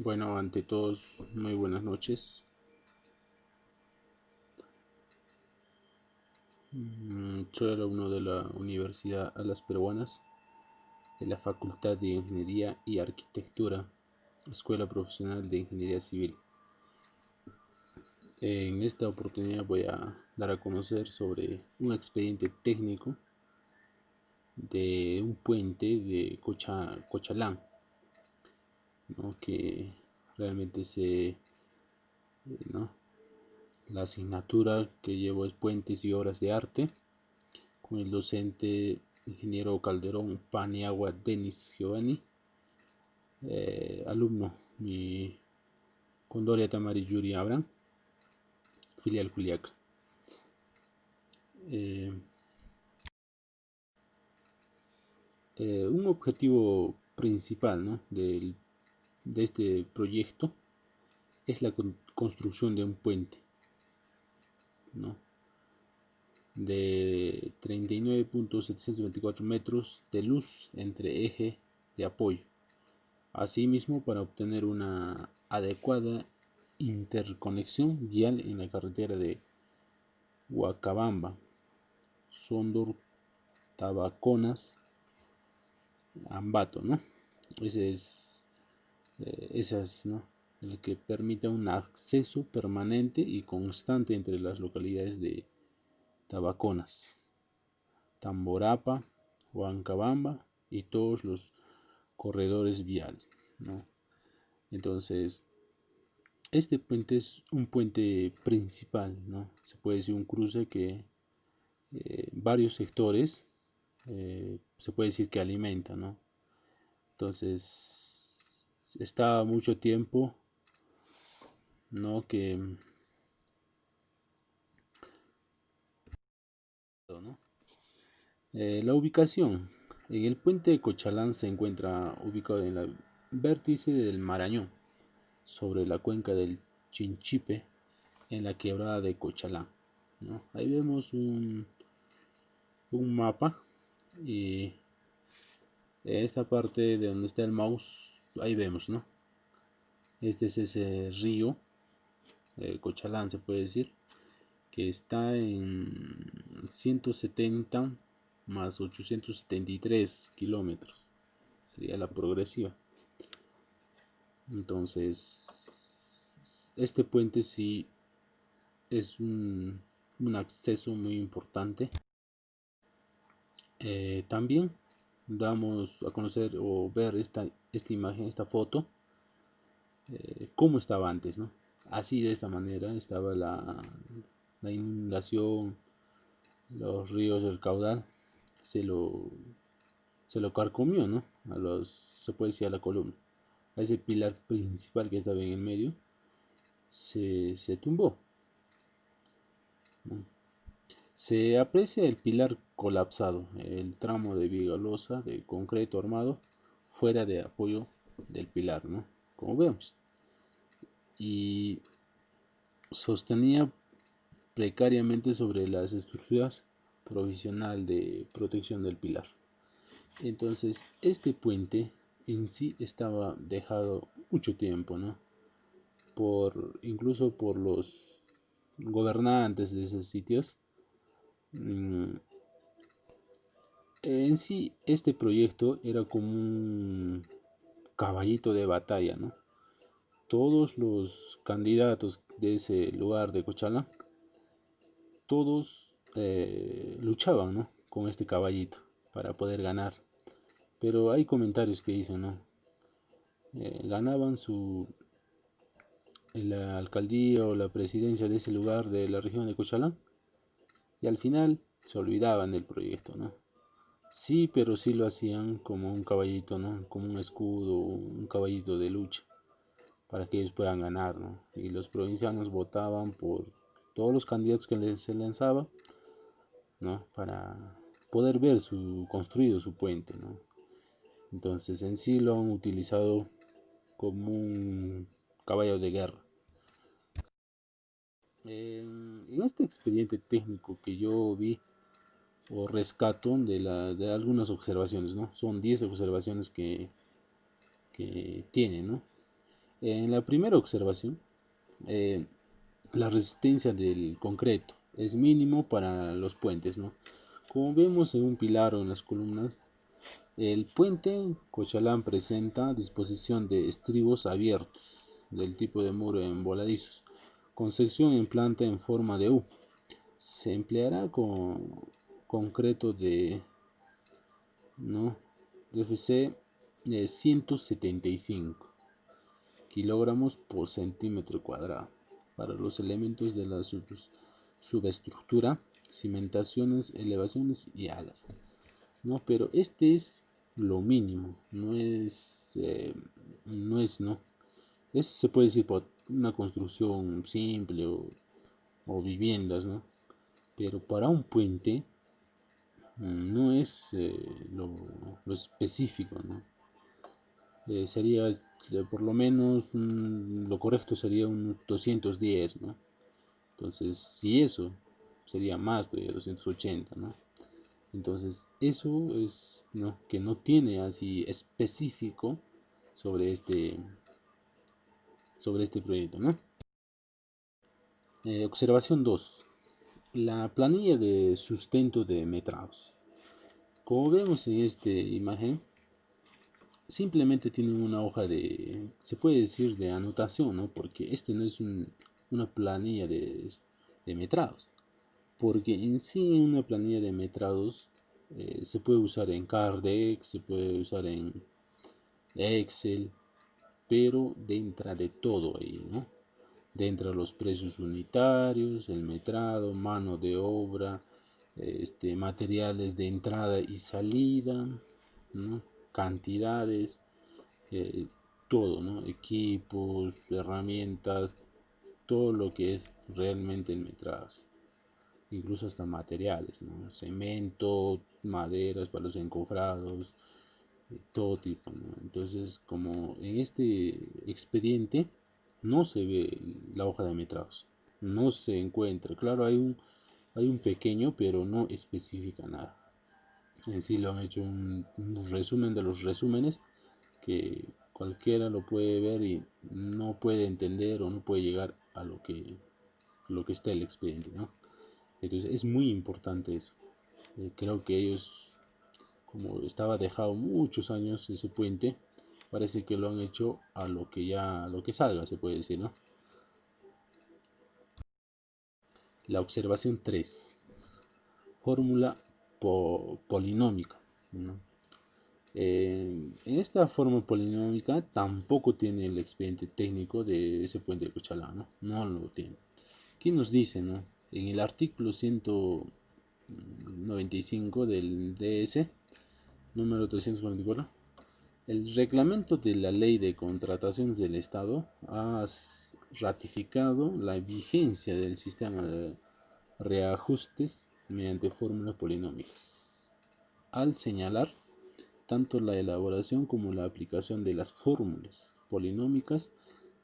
Bueno, ante todos, muy buenas noches. Soy alumno de la Universidad Alas Peruanas, de la Facultad de Ingeniería y Arquitectura, Escuela Profesional de Ingeniería Civil. En esta oportunidad voy a dar a conocer sobre un expediente técnico de un puente de Cochalán, ¿no? Que realmente ¿no? La asignatura que llevo es Puentes y Obras de Arte, con el docente ingeniero Calderón Paniagua Denis Giovanni, alumno mi Condoria Tamari Yuri Abraham, filial Juliaca. Un objetivo principal, ¿no? de este proyecto es la construcción de un puente, ¿no? De 39.724 metros de luz entre eje de apoyo. Asimismo, para obtener una adecuada interconexión vial en la carretera de Huacabamba, Sondor, Tabaconas, Ambato, ¿no? Ese es, ¿no? El que permita un acceso permanente y constante entre las localidades de Tabaconas, Tamborapa, Huancabamba y todos los corredores viales, ¿no? Entonces, este puente es un puente principal, ¿no? Se puede decir un cruce que varios sectores se puede decir que alimenta, ¿no? Entonces, está mucho tiempo, ¿no? ¿no? La ubicación. En el puente de Cochalán se encuentra ubicado en el vértice del Marañón, sobre la cuenca del Chinchipe, en la quebrada de Cochalán, ¿no? Ahí vemos un mapa y esta parte de donde está el mouse, ahí vemos, ¿no? Este es ese río, Cochalán se puede decir, que está en 170 más 873 kilómetros. Sería la progresiva. Entonces, este puente sí es un acceso muy importante. También damos a conocer o ver esta imagen, esta foto, cómo estaba antes, ¿no? Así, de esta manera estaba la inundación, los ríos del caudal se lo, se lo carcomió, ¿no? Se puede decir a la columna. A ese pilar principal que estaba en el medio se tumbó, ¿no? Se aprecia el pilar colapsado, el tramo de viga losa de concreto armado fuera de apoyo del pilar, ¿no? Como vemos. Y sostenía precariamente sobre las estructuras provisional de protección del pilar. Entonces, este puente en sí estaba dejado mucho tiempo, ¿no? Incluso por los gobernantes de esos sitios. En sí, este proyecto era como un caballito de batalla, ¿no? Todos los candidatos de ese lugar de Cochala, todos luchaban, ¿no? Con este caballito para poder ganar. Pero hay comentarios que dicen, ¿no? Ganaban la alcaldía o la presidencia de ese lugar de la región de Cochalán y al final se olvidaban del proyecto, ¿no? Sí, pero sí lo hacían como un caballito, ¿no? Como un escudo, un caballito de lucha para que ellos puedan ganar, ¿no? Y los provincianos votaban por todos los candidatos que se lanzaban, ¿no? Para poder ver construido su puente, ¿no? Entonces en sí lo han utilizado como un caballo de guerra. En este expediente técnico que yo vi o rescato de algunas observaciones, ¿no? Son 10 observaciones que tiene, ¿no? En la primera observación, eh, la resistencia del concreto es mínimo para los puentes, ¿no? Como vemos en un pilar o en las columnas, el puente Cochalán presenta disposición de estribos abiertos del tipo de muro en voladizos, con sección en planta en forma de U. Se empleará con concreto de, ¿no? de FC 175 kilogramos por centímetro cuadrado para los elementos de la subestructura, cimentaciones, elevaciones y alas, ¿no? Pero este es lo mínimo, no es, se puede decir, por una construcción simple o viviendas, ¿no? Pero para un puente no es lo específico, ¿no? Sería por lo menos lo correcto sería unos 210, ¿no? Entonces, si eso sería más de 280, ¿no? Entonces, eso es, ¿no? Que no tiene así específico sobre sobre este proyecto, ¿no? Observación 2. La planilla de sustento de metrados. Como vemos en esta imagen, simplemente tienen una hoja de, se puede decir, de anotación, ¿no? Porque este no es una planilla de metrados. Porque en sí una planilla de metrados se puede usar en Cardex, se puede usar en Excel, pero dentro de todo ahí, ¿no? Dentro de los precios unitarios, el metrado, mano de obra, materiales de entrada y salida, ¿no? Cantidades, eh, todo, ¿no? Equipos, herramientas, todo lo que es realmente el metrados, incluso hasta materiales, ¿no? Cemento, maderas para los encofrados, todo tipo, ¿no? Entonces, como en este expediente no se ve la hoja de metrados, no se encuentra, claro, hay un pequeño, pero no especifica nada. En sí lo han hecho un resumen de los resúmenes que cualquiera lo puede ver y no puede entender o no puede llegar a lo que está el expediente, ¿no? Entonces es muy importante eso. Creo que ellos, como estaba dejado muchos años ese puente, parece que lo han hecho a lo que ya, a lo que salga, se puede decir, ¿no? La observación 3. Fórmula polinómica, ¿no? En esta forma polinómica tampoco tiene el expediente técnico de ese puente de Cochalá, ¿no? No lo tiene. ¿Qué nos dice, no? En el artículo 195 del DS, número 344, el reglamento de la Ley de Contrataciones del Estado ha ratificado la vigencia del sistema de reajustes mediante fórmulas polinómicas, al señalar tanto la elaboración como la aplicación de las fórmulas polinómicas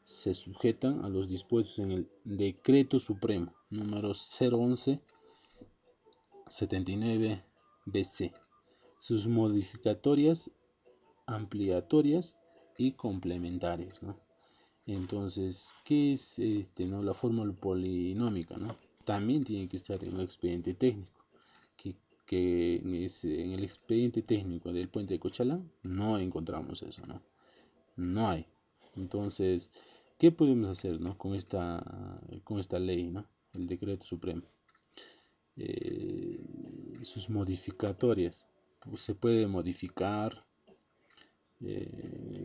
se sujetan a los dispuestos en el Decreto Supremo número 011-79-BC, sus modificatorias, ampliatorias y complementarias, ¿no? Entonces, ¿qué es no? La fórmula polinómica, ¿no? También tiene que estar en el expediente técnico, que, en el expediente técnico del puente de Cochalán no encontramos eso, ¿no? No hay. Entonces, ¿qué podemos hacer, ¿no? Con esta ley, ¿no? El decreto supremo. Sus modificatorias. Pues se puede modificar,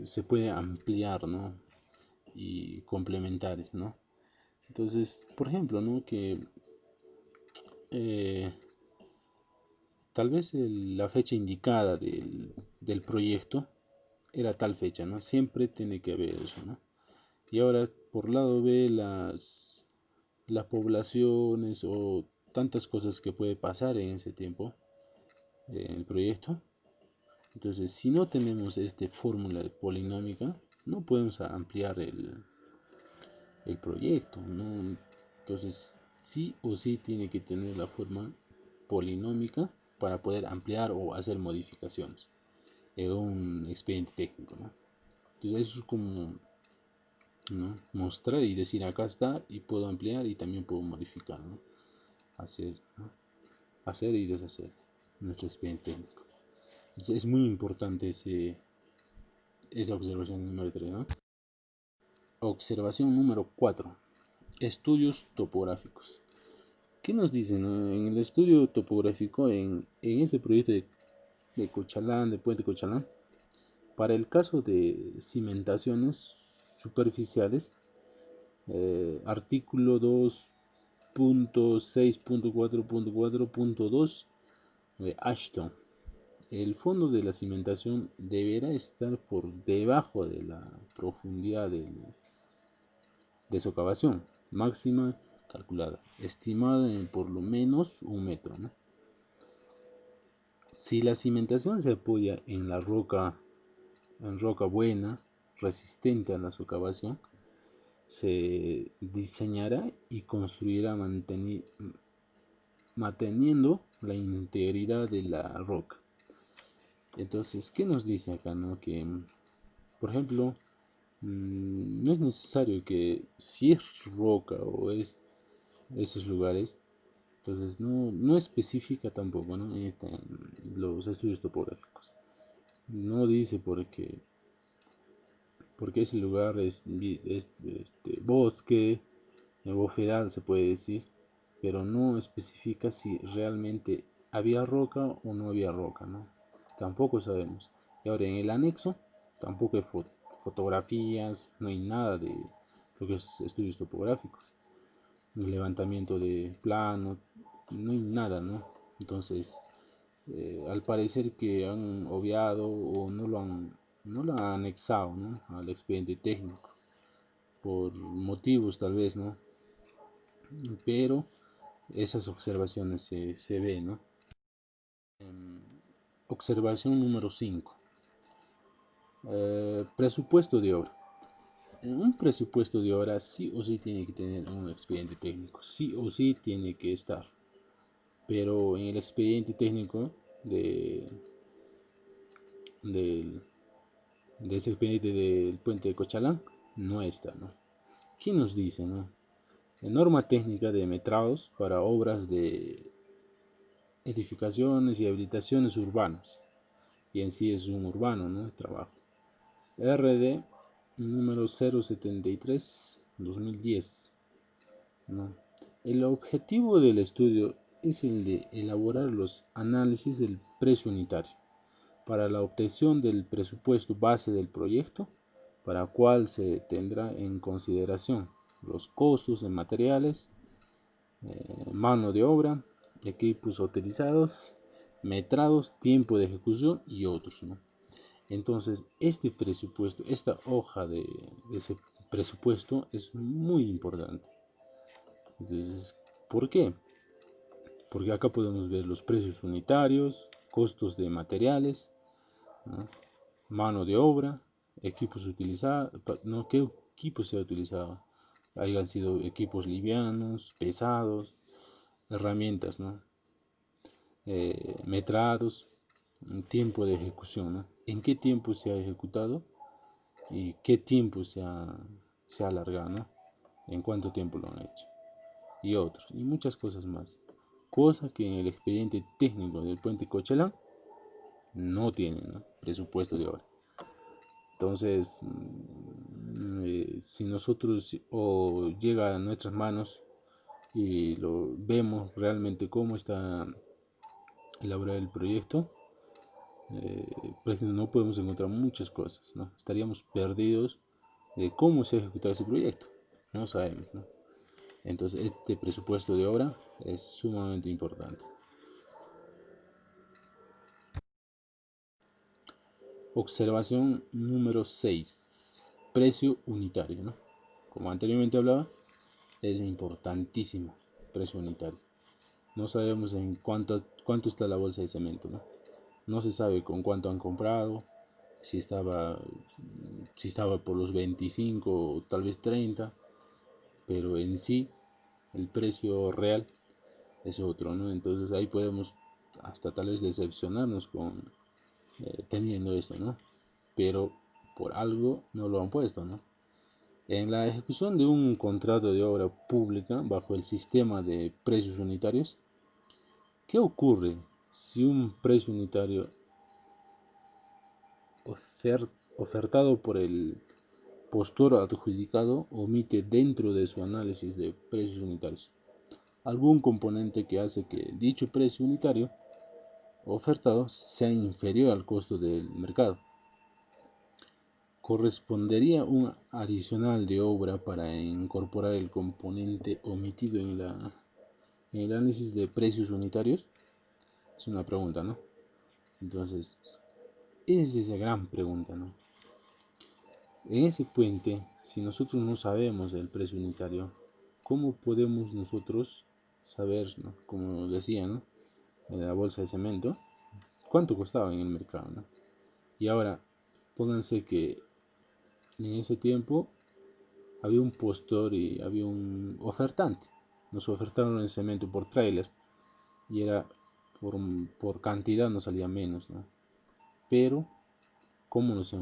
se puede ampliar, ¿no? Y complementar, ¿no? Entonces, por ejemplo, ¿no? Que eh, tal vez la fecha indicada del proyecto era tal fecha, ¿no? Siempre tiene que haber eso, ¿no? Y ahora, por lado B, las poblaciones o tantas cosas que puede pasar en ese tiempo, en el proyecto. Entonces, si no tenemos esta fórmula polinómica, no podemos ampliar el proyecto, ¿no? Entonces, sí o sí tiene que tener la forma polinómica para poder ampliar o hacer modificaciones en un expediente técnico, ¿no? Entonces, eso es como ¿no? Mostrar y decir acá está, y puedo ampliar y también puedo modificar, ¿no? Hacer, ¿no? Hacer y deshacer nuestro expediente técnico. Entonces, es muy importante esa observación número 3, ¿no? Observación número 4. Estudios topográficos. ¿Qué nos dicen, no? En el estudio topográfico, en ese proyecto de Cochalán, de Puente Cochalán, para el caso de cimentaciones superficiales, artículo 2.6.4.4.2 de Ashton, el fondo de la cimentación deberá estar por debajo de la profundidad de socavación máxima calculada, estimada en por lo menos 1 metro, ¿no? Si la cimentación se apoya en roca buena, resistente a la socavación, se diseñará y construirá manteniendo la integridad de la roca. Entonces, ¿qué nos dice acá, no? Que, por ejemplo, no es necesario que si es roca o es esos lugares, entonces no especifica tampoco, ¿no? En los estudios topográficos. No dice porque ese lugar es bosque, bofedal se puede decir, pero no especifica si realmente había roca o no había roca, ¿no? Tampoco sabemos. Y ahora en el anexo tampoco hay fotografías, no hay nada de lo que es estudios topográficos, ni levantamiento de plano, no hay nada, ¿no? Entonces, al parecer que han obviado o no lo han anexado, ¿no? Al expediente técnico, por motivos tal vez, ¿no? Pero esas observaciones se ven, ¿no? Observación número 5. Presupuesto de obra. Un presupuesto de obra sí o sí tiene que tener un expediente técnico, sí o sí tiene que estar. Pero en el expediente técnico del, de ese expediente del puente de Cochalán no está, ¿no? ¿Quién nos dice, no? La norma técnica de metrados para obras de edificaciones y habilitaciones urbanas, y en sí es un urbano, ¿no? El trabajo. RD número 073-2010, ¿no? El objetivo del estudio es el de elaborar los análisis del precio unitario para la obtención del presupuesto base del proyecto, para el cual se tendrá en consideración los costos en materiales, mano de obra, equipos utilizados, metrados, tiempo de ejecución y otros, ¿no? Entonces, este presupuesto, esta hoja de ese presupuesto es muy importante. Entonces, ¿por qué? Porque acá podemos ver los precios unitarios, costos de materiales, ¿no? Mano de obra, equipos utilizados, ¿no? ¿Qué equipos se ha utilizado? Hayan sido equipos livianos, pesados, herramientas, ¿no? Metrados, tiempo de ejecución, ¿no? ¿En qué tiempo se ha ejecutado y qué tiempo se ha alargado, ¿no? ¿En cuánto tiempo lo han hecho? Y otros, y muchas cosas más. Cosas que en el expediente técnico del puente Cochelán no tienen, ¿no? Presupuesto de obra. Entonces, si nosotros o llega a nuestras manos y lo vemos realmente cómo está elaborado el proyecto, por ejemplo, no podemos encontrar muchas cosas, ¿no? Estaríamos perdidos de cómo se ha ejecutado ese proyecto. No sabemos, ¿no? Entonces, este presupuesto de obra es sumamente importante. Observación número 6. Precio unitario, ¿no? Como anteriormente hablaba, es importantísimo precio unitario. No sabemos en cuánto está la bolsa de cemento, ¿no? No se sabe con cuánto han comprado, si estaba por los 25 o tal vez 30, pero en sí el precio real es otro, ¿no? Entonces ahí podemos hasta tal vez decepcionarnos teniendo esto, ¿no? Pero por algo no lo han puesto, ¿no? En la ejecución de un contrato de obra pública bajo el sistema de precios unitarios, ¿qué ocurre si un precio unitario ofertado por el postor adjudicado omite dentro de su análisis de precios unitarios algún componente que hace que dicho precio unitario ofertado sea inferior al costo del mercado? Correspondería un adicional de obra para incorporar el componente omitido en el análisis de precios unitarios. Es una pregunta, ¿no? Entonces, esa es la gran pregunta, ¿no? En ese puente, si nosotros no sabemos el precio unitario, ¿cómo podemos nosotros saber, ¿no? Como decía, ¿no? La bolsa de cemento, cuánto costaba en el mercado, ¿no? Y ahora, pónganse que en ese tiempo había un postor y había un ofertante. Nos ofertaron el cemento por tráiler y era por cantidad nos salía menos, ¿no? Pero, ¿cómo está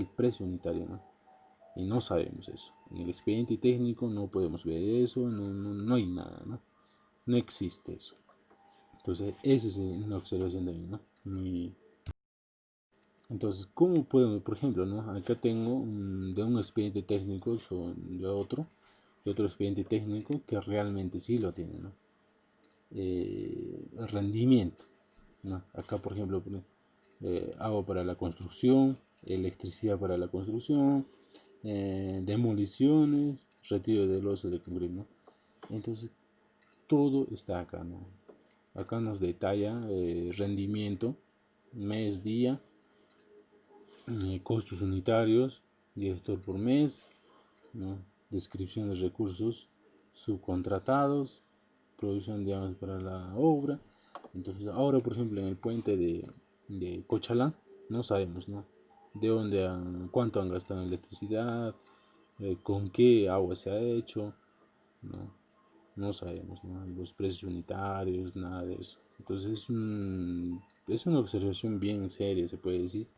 el precio unitario, ¿no? Y no sabemos eso. En el expediente técnico no podemos ver eso, no hay nada, ¿no? No existe eso. Entonces, esa es una observación de mí, ¿no? Entonces, ¿cómo podemos, por ejemplo, ¿no? Acá tengo de un expediente técnico de otro expediente técnico que realmente sí lo tiene, ¿no? El rendimiento, ¿no? Acá, por ejemplo, agua para la construcción, electricidad para la construcción, demoliciones, retiro de losa de concreto, ¿no? Entonces, todo está acá, ¿no? Acá nos detalla rendimiento, mes, día, costos unitarios, director por mes, ¿no? Descripción de recursos subcontratados, producción de armas para la obra. Entonces, ahora, por ejemplo, en el puente de Cochalán, no sabemos, ¿no? De dónde cuánto han gastado en electricidad, con qué agua se ha hecho, ¿no? No sabemos, ¿no? Los precios unitarios, nada de eso. Entonces, es una observación bien seria, se puede decir,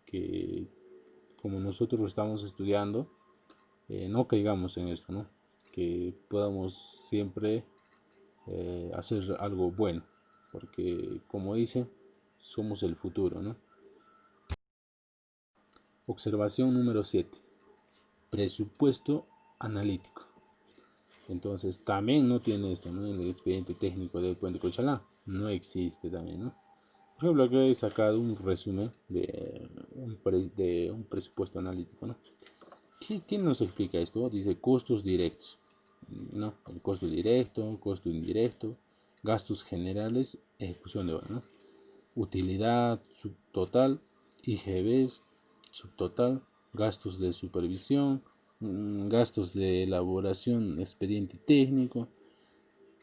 que como nosotros lo estamos estudiando, no caigamos en esto, ¿no? Que podamos siempre hacer algo bueno, porque como dice, somos el futuro, ¿no? Observación número 7. Presupuesto analítico. Entonces también no tiene esto, ¿no? En el expediente técnico del puente Cochalá no existe también, ¿no? Por ejemplo, acá he sacado un resumen de un presupuesto analítico, ¿no? ¿Quién nos explica esto? Dice costos directos, ¿no? El costo directo, costo indirecto, gastos generales, ejecución de obra, ¿no? Utilidad subtotal, IGBs, subtotal, gastos de supervisión, gastos de elaboración, expediente técnico,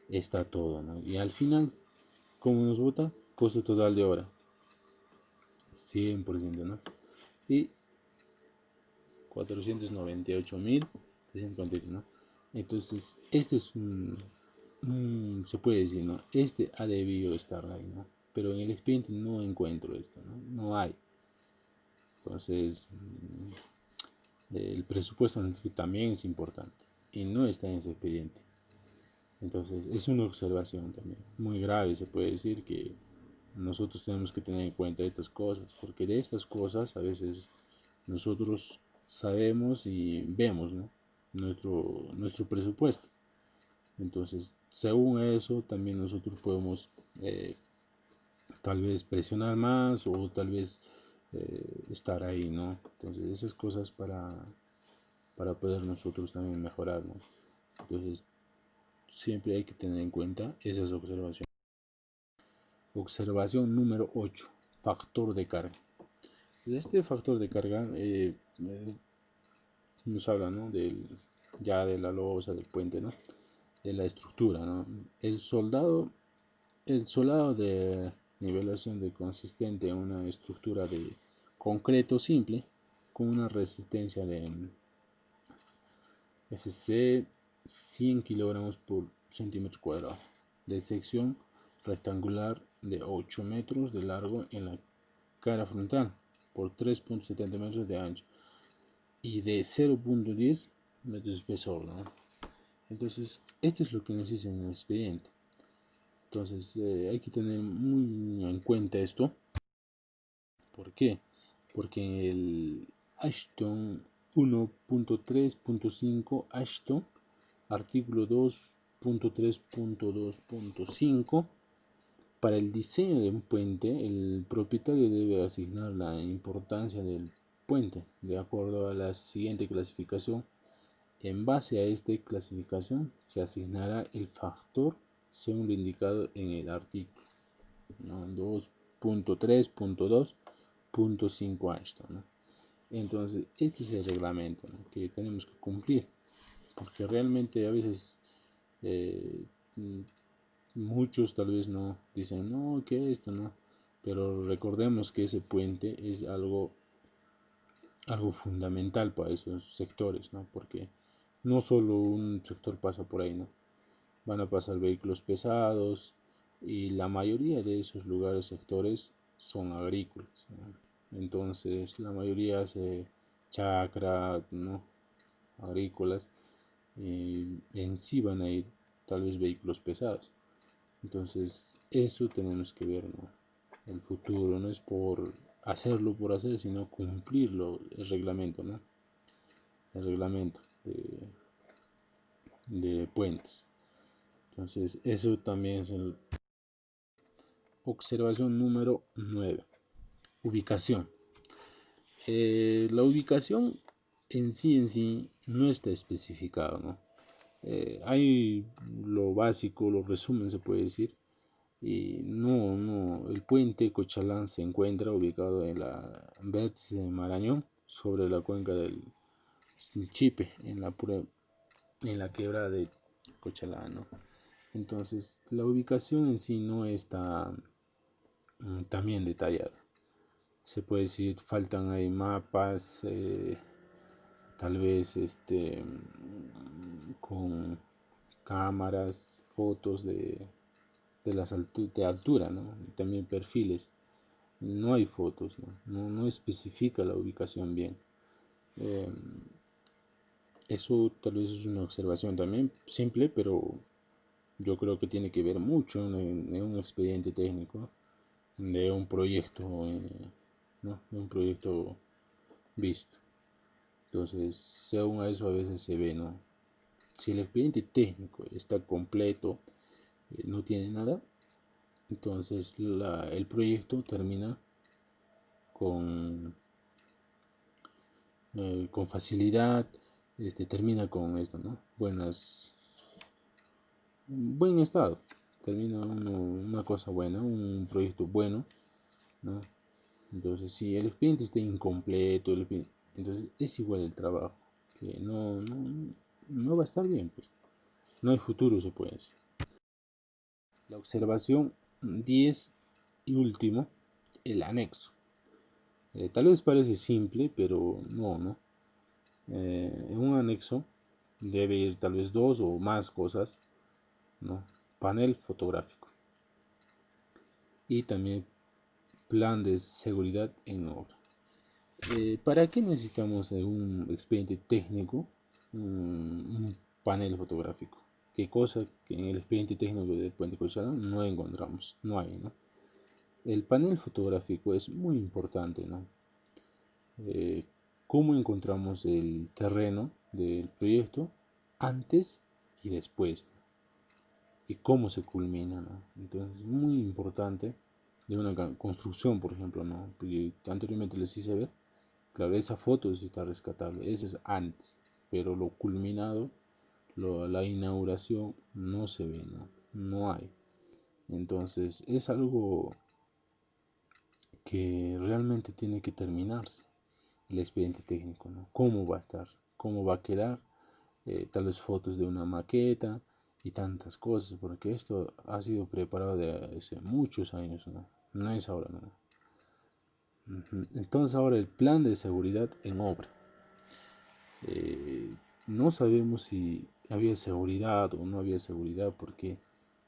está todo, ¿no? Y al final, ¿cómo nos vota? Costo total de obra, 100%, ¿no? Y 498.341, ¿no? Entonces, este es se puede decir, ¿no? Este ha debido estar ahí, ¿no? Pero en el expediente no encuentro esto, ¿no? No hay. Entonces, el presupuesto analítico también es importante y no está en ese expediente. Entonces, es una observación también muy grave, se puede decir que nosotros tenemos que tener en cuenta estas cosas, porque de estas cosas a veces nosotros sabemos y vemos, ¿no? nuestro presupuesto. Entonces, según eso, también nosotros podemos tal vez presionar más o tal vez estar ahí, ¿no? Entonces, esas cosas para poder nosotros también mejorar, ¿no? Entonces, siempre hay que tener en cuenta esas observaciones. Observación número 8. Factor de carga. Este factor de carga nos habla, ¿no? Ya de la losa, del puente, ¿no? De la estructura, ¿no? El solado de nivelación de consistente en una estructura de concreto simple con una resistencia de FC 100 kilogramos por centímetro cuadrado, de sección rectangular de 8 metros de largo en la cara frontal por 3.70 metros de ancho. y de 0.10 metros de espesor, ¿no? Entonces, esto es lo que nos dice en el expediente. Entonces, hay que tener muy en cuenta esto. ¿Por qué? Porque en el Ashton 1.3.5 Ashton, artículo 2.3.2.5, para el diseño de un puente, el propietario debe asignar la importancia del puente de acuerdo a la siguiente clasificación. En base a esta clasificación se asignará el factor según lo indicado en el artículo, ¿no? 2.3.2.5 Ashton, ¿no? Entonces, este es el reglamento, ¿no?, que tenemos que cumplir, porque realmente a veces eh, muchos tal vez no dicen, no, que esto no, pero recordemos que ese puente es algo fundamental para esos sectores, ¿no? Porque no solo un sector pasa por ahí, ¿no? Van a pasar vehículos pesados y la mayoría de esos lugares, sectores, son agrícolas, ¿no? Entonces la mayoría hace chacra, ¿no?, agrícolas, y en sí van a ir tal vez vehículos pesados. Entonces eso tenemos que ver, ¿no? El futuro no es por hacerlo por hacer, sino cumplirlo, el reglamento, ¿no? El reglamento de puentes. Entonces eso también es el observación número 9. Ubicación. La ubicación en sí no está especificado, ¿no? Hay lo básico, lo resumen se puede decir, y no, el puente Cochalán se encuentra ubicado en la vértice de Marañón, sobre la cuenca del Chipe, en la quebrada de Cochalán, ¿no? Entonces la ubicación en sí no está también detallada. Se puede decir, faltan ahí mapas, tal vez con cámaras, fotos de las de altura, ¿no? Y también perfiles. No hay fotos, ¿no? No especifica la ubicación bien. Eh, Eso tal vez es una observación también simple, pero yo creo que tiene que ver mucho en un expediente técnico de un proyecto, ¿no?, de un proyecto visto. Entonces, según a eso a veces se ve, ¿no? Si el expediente técnico está completo, no tiene nada, entonces el proyecto termina con, con facilidad, termina con esto, ¿no? Buen estado, termina una cosa buena, un proyecto bueno, ¿no? Entonces, si el expediente está incompleto, entonces es igual el trabajo, que no va a estar bien, pues. No hay futuro, se puede decir. La observación 10 y último, el anexo. Tal vez parece simple, pero no. En un anexo debe ir tal vez dos o más cosas, ¿no? Panel fotográfico y también plan de seguridad en obra. ¿Para qué necesitamos un expediente técnico un panel fotográfico? ¿Qué cosa que en el expediente técnico del puente Cochalán no encontramos? No hay, ¿no? El panel fotográfico es muy importante, ¿no? Eh, ¿Cómo encontramos el terreno del proyecto antes y después? Y cómo se culmina, ¿no? Entonces es muy importante de una construcción, por ejemplo, ¿no? Porque anteriormente les hice ver, claro, esa foto sí está rescatable, ese es antes, pero lo culminado, la inauguración no se ve, ¿no? No hay. Entonces es algo que realmente tiene que terminarse, el expediente técnico, ¿no? ¿Cómo va a estar? ¿Cómo va a quedar? Tal vez fotos de una maqueta y tantas cosas, porque esto ha sido preparado de hace muchos años, ¿no? No es ahora, ¿no? Entonces ahora el plan de seguridad en obra. No sabemos si había seguridad o no había seguridad, porque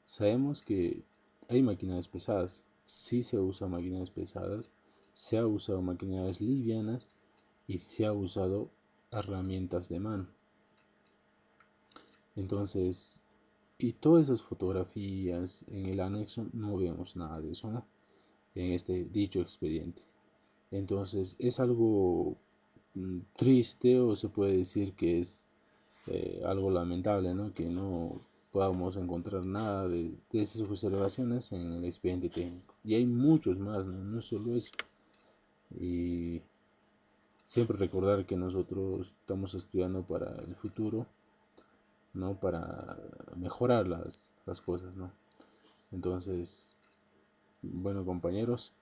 sabemos que hay maquinarias pesadas. Sí se usa maquinarias pesadas, se ha usado maquinarias livianas y se ha usado herramientas de mano. Entonces, y todas esas fotografías en el anexo no vemos nada de eso, ¿no? En este dicho expediente. Entonces, es algo triste, o se puede decir que es algo lamentable, ¿no? Que no podamos encontrar nada de esas observaciones en el expediente técnico. Y hay muchos más, ¿no? No solo eso. Y siempre recordar que nosotros estamos estudiando para el futuro, ¿no? Para mejorar las cosas, ¿no? Entonces, bueno, compañeros,